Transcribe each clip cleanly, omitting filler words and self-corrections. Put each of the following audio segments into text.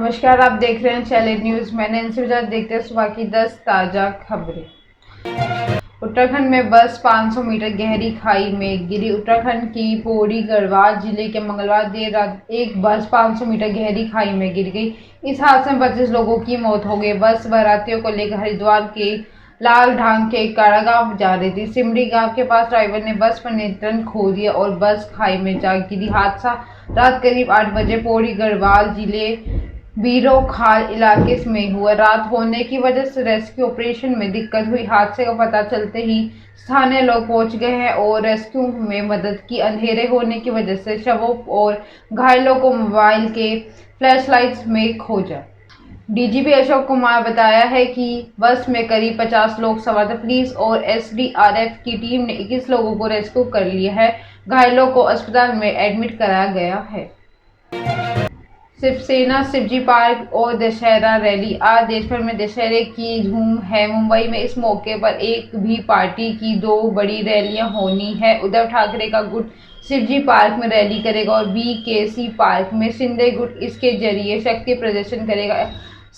नमस्कार, आप देख रहे हैं चैलेंज न्यूज। मैंने इनसे देखते हैं सुबह की 10 ताजा खबरें। उत्तराखंड में बस 500 मीटर गहरी खाई में गिरी। उत्तराखंड की पौड़ी गढ़वाल जिले के मंगलवार देर रात एक बस 500 मीटर गहरी खाई में गिर गई। इस हादसे में 25 लोगों की मौत हो गई। बस बारातियों को लेकर हरिद्वार के लाल ढांग के काड़ा गांव जा रही थी। सिमरी गांव के पास ड्राइवर ने बस पर नियंत्रण खो दिया और बस खाई में जा गिरी। हादसा रात करीब 8 बजे पौड़ी गढ़वाल जिले बीरोखाल इलाके में हुआ। रात होने की वजह से रेस्क्यू ऑपरेशन में दिक्कत हुई। हादसे का पता चलते ही स्थानीय लोग पहुंच गए हैं और रेस्क्यू में मदद की। अंधेरे होने की वजह से शवों और घायलों को मोबाइल के फ्लैशलाइट्स में खोजा। डीजीपी अशोक कुमार बताया है कि बस में करीब 50 लोग सवार थे। पुलिस और एसडीआरएफ की टीम ने 21 लोगों को रेस्क्यू कर लिया है। घायलों को अस्पताल में एडमिट कराया गया है। शिवसेना शिवजी पार्क और दशहरा रैली। आज देश भर में दशहरे की धूम है। मुंबई में इस मौके पर एक भी पार्टी की 2 बड़ी रैलियां होनी है। उद्धव ठाकरे का गुट शिवजी पार्क में रैली करेगा और बीकेसी पार्क में शिंदे गुट इसके जरिए शक्ति प्रदर्शन करेगा।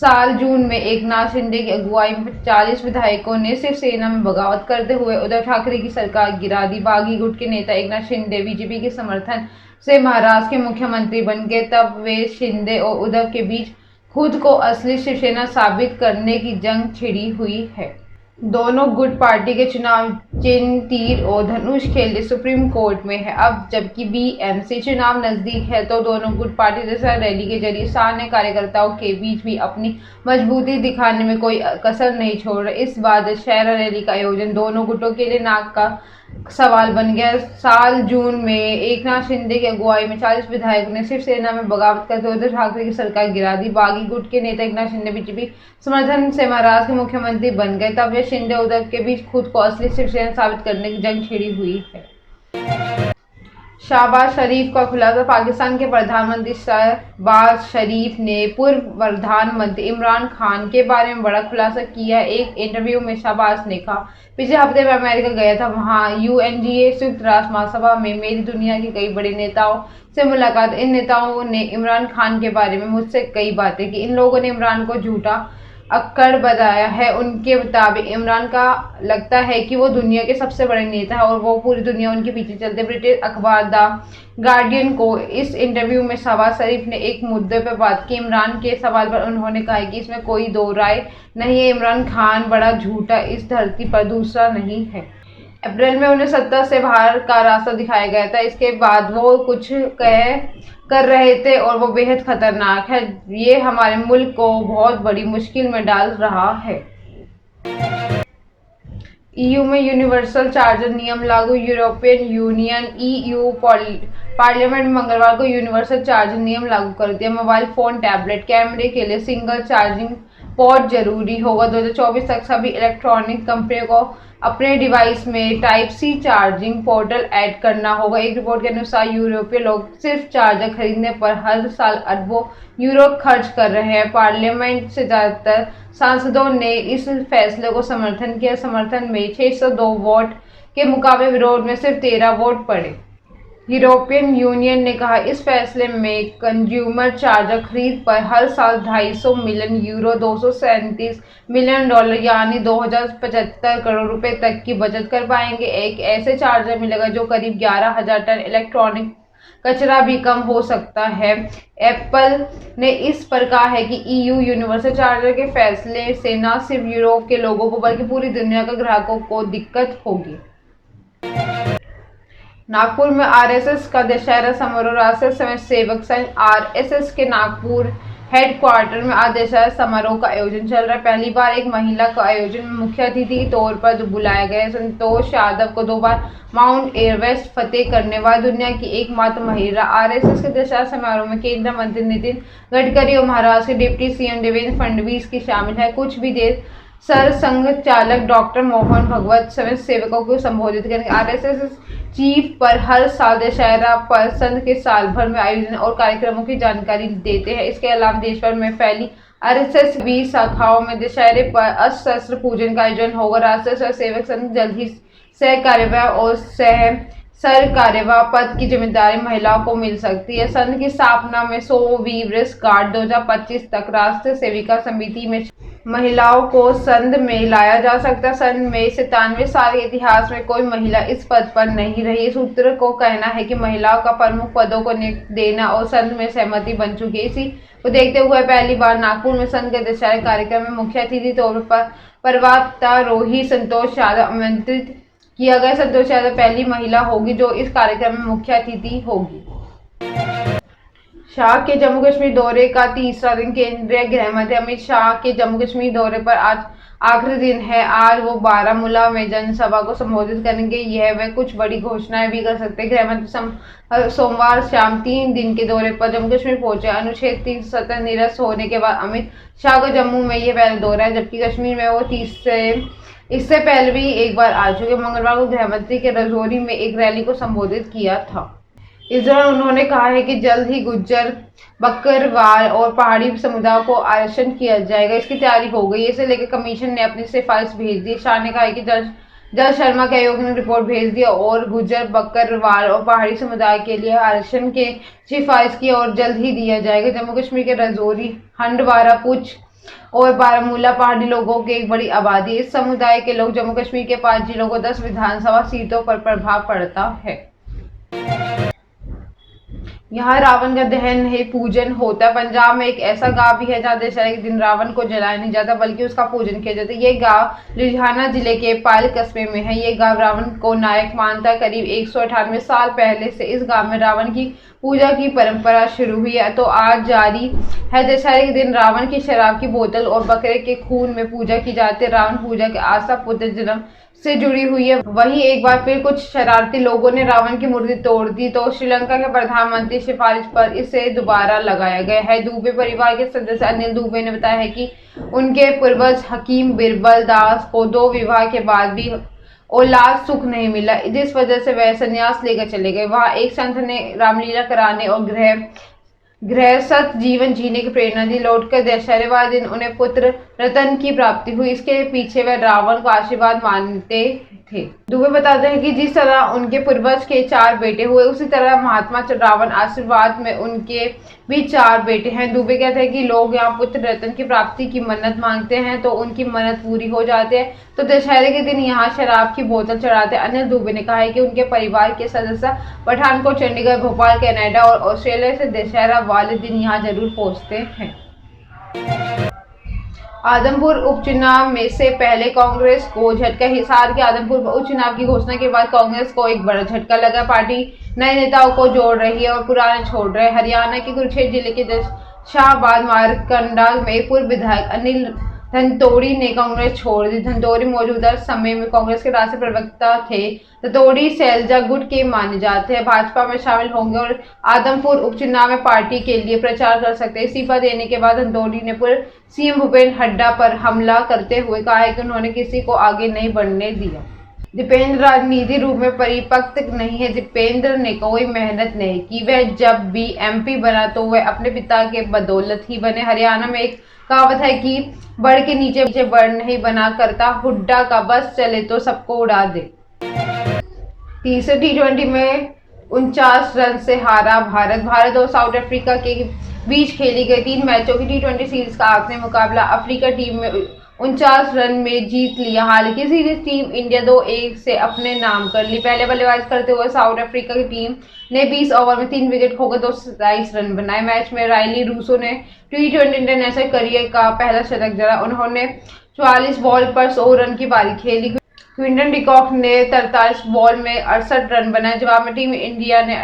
साल जून में एकनाथ शिंदे की अगुवाई में 40 विधायकों ने शिवसेना में बगावत करते हुए उद्धव ठाकरे की सरकार गिरा दी। बागी गुट के नेता एकनाथ शिंदे बीजेपी के समर्थन से महाराष्ट्र के मुख्यमंत्री बन गए। तब वे शिंदे और उद्धव के बीच खुद को असली शिवसेना साबित करने की जंग छिड़ी हुई है। दोनों गुट पार्टी के चुनाव चिन्ह तीर और धनुष के लिए सुप्रीम कोर्ट में है। अब जबकि बीएमसी चुनाव नजदीक है तो दोनों गुट पार्टी दशहरा रैली के जरिए स्थानीय कार्यकर्ताओं के बीच भी अपनी मजबूती दिखाने में कोई कसर नहीं छोड़ रहे। इस बार दशहरा रैली का आयोजन दोनों गुटों के लिए नाक का सवाल बन गया। साल जून में एकनाथ शिंदे की अगुवाई में 40 विधायकों ने शिवसेना में बगावत करते हुए उद्धव ठाकरे की सरकार गिरा दी। बागी गुट के नेता एकनाथ शिंदे बीजेपी समर्थन से महाराष्ट्र के मुख्यमंत्री बन गए। तब वे शिंदे उद्धव के बीच खुद को असली शिवसेना साबित करने की जंग छिड़ी हुई है। शहबाज शरीफ का खुलासा। पाकिस्तान के प्रधानमंत्री शहबाज शरीफ ने पूर्व प्रधानमंत्री इमरान खान के बारे में बड़ा खुलासा किया। एक इंटरव्यू में शहबाज ने कहा, पिछले हफ्ते मैं अमेरिका गया था। वहां यूएनजीए संयुक्त राष्ट्र महासभा में मेरी दुनिया के कई बड़े नेताओं से मुलाकात। इन नेताओं ने इमरान खान के बारे में मुझसे कई बातें की। इन लोगों ने इमरान को झूठा अक्कड़ बताया है। उनके मुताबिक इमरान का लगता है कि वो दुनिया के सबसे बड़े नेता है और वो पूरी दुनिया उनके पीछे चलते। ब्रिटिश अखबार द गार्डियन को इस इंटरव्यू में शहबाज शरीफ ने एक मुद्दे पर बात की। इमरान के सवाल पर उन्होंने कहा कि इसमें कोई दो राय नहीं है, इमरान खान बड़ा झूठा इस धरती पर दूसरा नहीं है। अप्रैल में उन्हें सत्ता से बाहर का रास्ता दिखाया गया था। इसके बाद वो कुछ कर रहे थे और वो बेहद खतरनाक है। ये हमारे मुल्क को बहुत बड़ी मुश्किल में डाल रहा है। ईयू में यूनिवर्सल चार्जर नियम लागू। यूरोपियन यूनियन ईयू पार्लियामेंट में मंगलवार को यूनिवर्सल चार्जर नियम लागू कर दिया। मोबाइल फोन, टैबलेट, कैमरे के लिए सिंगल चार्जिंग पोर्ट जरूरी होगा। 2024 तक सभी इलेक्ट्रॉनिक कंपनियों को अपने डिवाइस में type C charging portal add करना होगा। एक रिपोर्ट के अनुसार यूरोपीय लोग सिर्फ चार्जर खरीदने पर हर साल अरबों यूरो खर्च कर रहे हैं। पार्लियामेंट से ज्यादातर सांसदों ने इस फैसले को समर्थन किया। समर्थन में 602 वोट के मुकाबले विरोध में सिर्फ 13 वोट पड़े। यूरोपियन यूनियन ने कहा, इस फैसले में कंज्यूमर चार्जर खरीद पर हर साल 250 मिलियन यूरो $237 मिलियन यानी 2075 करोड़ रुपए तक की बचत कर पाएंगे। एक ऐसे चार्जर मिलेगा जो करीब 11,000 टन इलेक्ट्रॉनिक कचरा भी कम हो सकता है। एप्पल ने इस पर कहा है कि ईयू यूनिवर्सल चार्जर के फैसले से न सिर्फ यूरोप के लोगों को बल्कि पूरी दुनिया के ग्राहकों को दिक्कत होगी। नागपुर में आरएसएस का दशहरा समारोह। राष्ट्रीय स्वयंसेवक संघ आरएसएस के नागपुर हेडक्वार्टर में आज दशहरा समारोह का आयोजन चल रहा है। पहली बार एक महिला को आयोजन में मुख्य अतिथि के तौर पर बुलाया गया है। संतोष यादव को 2 बार माउंट एवरेस्ट फतेह करने वाली दुनिया की एकमात्र महिला। आरएसएस के दशहरा समारोह में केंद्रीय मंत्री नितिन गडकरी और महाराष्ट्र के डिप्टी सीएम देवेंद्र फडणवीस की शामिल है। कुछ भी देर सरसंघ चालक डॉक्टर मोहन भगवत स्वयंसेवकों को संबोधित करेंगे। आरएसएस चीफ पर हर साल दशहरा पर संघ के साल भर में आयोजन और कार्यक्रमों की जानकारी देते हैं। इसके अलावा देश भर में फैली आरएसएस 20 शाखाओं में दशहरे पर अस्त्र शस्त्र पूजन का आयोजन होगा। राष्ट्रीय स्वयंसेवक संघ जल्द ही सह कार्यवाह और सह सर कार्यवाह पद की जिम्मेदारी महिलाओं को मिल सकती है। संघ की स्थापना में 100 वीवरेस गार्ड 2025 तक राष्ट्रीय सेविका समिति में महिलाओं को संघ में लाया जा सकता है। संघ में 97 साल के इतिहास में कोई महिला इस पद पर नहीं रही। सूत्र को कहना है कि महिलाओं का प्रमुख पदों को नियुक्ति देना और संघ में सहमति बन चुकी है। इसी को देखते हुए पहली बार नागपुर में संघ के दशहरे कार्यक्रम में मुख्य अतिथि तौर पर पर्वतारोही संतोष यादव आमंत्रित किया गया। संतोष यादव पहली महिला होगी जो इस कार्यक्रम में मुख्य अतिथि होगी। शाह के जम्मू कश्मीर दौरे का तीसरा दिन। केंद्रीय गृह मंत्री अमित शाह के जम्मू कश्मीर दौरे पर आज आखिरी दिन है। आज वो बारामूला में जनसभा को संबोधित करेंगे। यह वे कुछ बड़ी घोषणाएं भी कर सकते हैं। गृह मंत्री सोमवार शाम 3 दिन के दौरे पर जम्मू कश्मीर पहुंचे। अनुच्छेद 370 निरस्त होने के बाद अमित शाह को जम्मू में यह पहला दौरा है, जबकि कश्मीर में वो इससे पहले भी एक बार आ चुके। मंगलवार को गृह मंत्री के रजौरी में एक रैली को संबोधित किया था। इस दौरान उन्होंने कहा है कि जल्द ही गुज्जर, बकरवाल और पहाड़ी समुदायों को आरक्षण किया जाएगा। इसकी तैयारी हो गई है। इसे लेकर कमीशन ने अपनी सिफारिश भेज दी। शाह ने कहा कि जज शर्मा के आयोग ने रिपोर्ट भेज दी और गुज्जर, बकरवाल और पहाड़ी समुदाय के लिए आरक्षण के सिफारिश की और जल्द ही दिया जाएगा। जम्मू कश्मीर के रजौरी, हंडवारा, पुंछ और बारामूला पहाड़ी लोगों की एक बड़ी आबादी। इस समुदाय के लोग जम्मू कश्मीर के 5 जिलों को 10 विधानसभा सीटों पर प्रभाव पड़ता है। यहाँ रावण का दहन नहीं पूजन होता है। पंजाब में एक ऐसा गांव भी है जहाँ दशहरे के दिन रावण को जलाया नहीं जाता बल्कि उसका पूजन किया जाता है। ये गांव लुधियाना जिले के पायल कस्बे में है। ये गांव रावण को नायक मानता है। करीब 198 साल पहले से इस गांव में रावण की पूजा की परंपरा शुरू हुई है तो आज जारी है। दशहरे के दिन रावण की शराब की बोतल और बकरे के खून में पूजा की जाती है। रावण पूजा के आस्था पुत्र जन्म से जुड़ी हुई है। वहीं एक बार फिर कुछ शरारती लोगों ने रावण की मूर्ति तोड़ दी तो श्रीलंका के प्रधानमंत्री सिफारिश पर इसे दोबारा लगाया गया है। दुबे परिवार के सदस्य अनिल दुबे ने बताया है कि उनके पूर्वज हकीम बिरबल दास को 2 विवाह के बाद भी औलाद सुख नहीं मिला, जिस वजह से वह संन्यास लेकर चले गए। वहां एक संत ने रामलीला कराने और गृहस्थ जीवन जीने की प्रेरणा दी। लौटकर दशहरे वाले दिन उन्हें पुत्र रतन की प्राप्ति हुई। इसके पीछे वह रावण को आशीर्वाद मानते थे। दुबे बताते हैं कि जिस तरह उनके पूर्वज के 4 बेटे हुए उसी तरह महात्मा रावण आशीर्वाद में उनके भी 4 बेटे हैं। दुबे कहते हैं कि लोग यहाँ पुत्र रतन की प्राप्ति की मन्नत मांगते हैं तो उनकी मन्नत पूरी हो जाती है तो दशहरे के दिन यहाँ शराब की बोतल चढ़ाते हैं। अनिल दुबे ने कहा है कि उनके परिवार के सदस्य पठानकोट, चंडीगढ़, भोपाल, कनाडा और ऑस्ट्रेलिया से दशहरा वाले दिन यहाँ जरूर पहुँचते हैं। आदमपुर उपचुनाव में से पहले कांग्रेस को झटका। हिसार के आदमपुर उपचुनाव की घोषणा के बाद कांग्रेस को एक बड़ा झटका लगा। पार्टी नए नेताओं को जोड़ रही है और पुराने छोड़ रहे हैं। हरियाणा के कुरुक्षेत्र जिले के शाहबाद मारकंडा में पूर्व विधायक अनिल धनतोड़ी ने कांग्रेस छोड़ दी। धनतोड़ी मौजूदा समय में कांग्रेस के राष्ट्रीय प्रवक्ता थे। धनतोड़ी सैलजा गुट के माने जाते हैं। भाजपा में शामिल होंगे और आदमपुर उपचुनाव में पार्टी के लिए प्रचार कर सकते हैं। इस्तीफा देने के बाद धनतोड़ी ने पूर्व सीएम भूपेंद्र हुड्डा पर हमला करते हुए कहा है कि उन्होंने किसी को आगे नहीं बढ़ने दिया। दीपेंद्र राजनीति रूप में परिपक्व नहीं है। दीपेंद्र ने कोई मेहनत नहीं की। वह जब भी एमपी बना तो वह अपने पिता के बदौलत ही बने। हरियाणा में एक कहावत है कि बढ़ के नीचे बढ़ नहीं बना करता। हुड्डा का बस चले तो सबको उड़ा दे। तीसरे T20 में 49 रन से हारा भारत और साउथ अफ्रीका के बीच खेली गई 3 मैचों की T20 सीरीज का आखिरी मुकाबला अफ्रीका टीम में 49 रन में जीत लिया। हालांकि सीरीज टीम इंडिया 2-1 से अपने नाम कर ली। पहले बल्लेबाजी करते हुए साउथ अफ्रीका की टीम ने 20 ओवर में 3 विकेट खोकर 227 रन बनाए। मैच में राइली रूसो ने T20 इंटरनेशनल करियर का पहला शतक जड़ा। उन्होंने 44 बॉल पर 100 रन की पारी खेली। क्विंटन डिकॉक ने 43 बॉल में 68 रन बनाए। जवाब में टीम इंडिया ने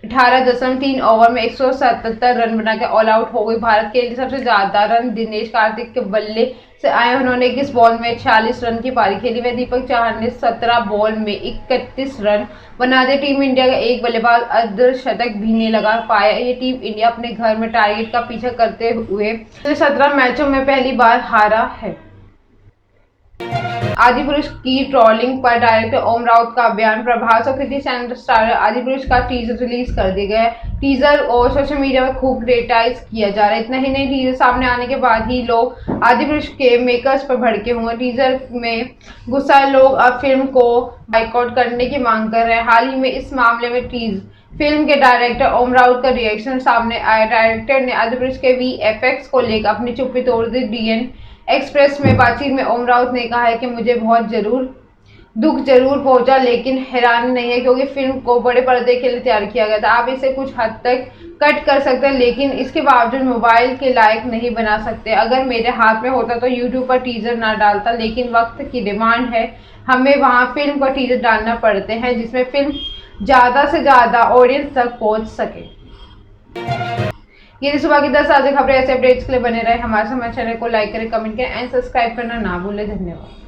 18.3 ओवर में 177 रन बनाकर ऑल आउट हो गई। भारत के लिए सबसे ज्यादा रन दिनेश कार्तिक के बल्ले से आए। उन्होंने 21 बॉल में 46 रन की पारी खेली। वह दीपक चाहर ने 17 बॉल में 31 रन बना दिए। टीम इंडिया का एक बल्लेबाज अर्धशतक भी नहीं लगा पाया। ये टीम इंडिया अपने घर में टारगेट का पीछा करते हुए 17 मैचों में पहली बार हारा है। आदिपुरुष की ट्रोलिंग पर डायरेक्टर ओम राउत का बयान। प्रभास और कृति सेनन स्टारर आदिपुरुष का टीजर रिलीज कर दिया गया है। टीजर और सोशल मीडिया पर खूब क्रिटिसाइज किया जा रहा है। इतना ही नहीं, टीजर सामने आने के बाद ही लोग आदिपुरुष के मेकर्स पर भड़के हुए। टीजर में गुस्साए लोग अब फिल्म को बाइकआउट करने की मांग कर रहे हैं। हाल ही में इस मामले में फिल्म के डायरेक्टर ओम राउत का रिएक्शन सामने आया। डायरेक्टर ने आदिपुरुष के वीएफएक्स को लेकर अपनी चुप्पी तोड़ दी। डीएन एक्सप्रेस में बातचीत में ओम राउत ने कहा है कि मुझे दुख जरूर पहुंचा, लेकिन हैरानी नहीं है क्योंकि फिल्म को बड़े पर्दे के लिए तैयार किया गया था। आप इसे कुछ हद तक कट कर सकते हैं, लेकिन इसके बावजूद मोबाइल के लायक नहीं बना सकते। अगर मेरे हाथ में होता तो यूट्यूब पर टीजर ना डालता, लेकिन वक्त की डिमांड है, हमें वहां फिल्म पर टीजर डालना पड़ते हैं जिसमें फिल्म ज्यादा से ज्यादा ऑडियंस तक पहुंच सके। ये सुबह की 10 ताज़ा खबरें। ऐसे अपडेट्स के लिए बने रहे हमारे समाचार चैनल को लाइक करें, कमेंट करें एंड सब्सक्राइब करना ना भूलें। धन्यवाद।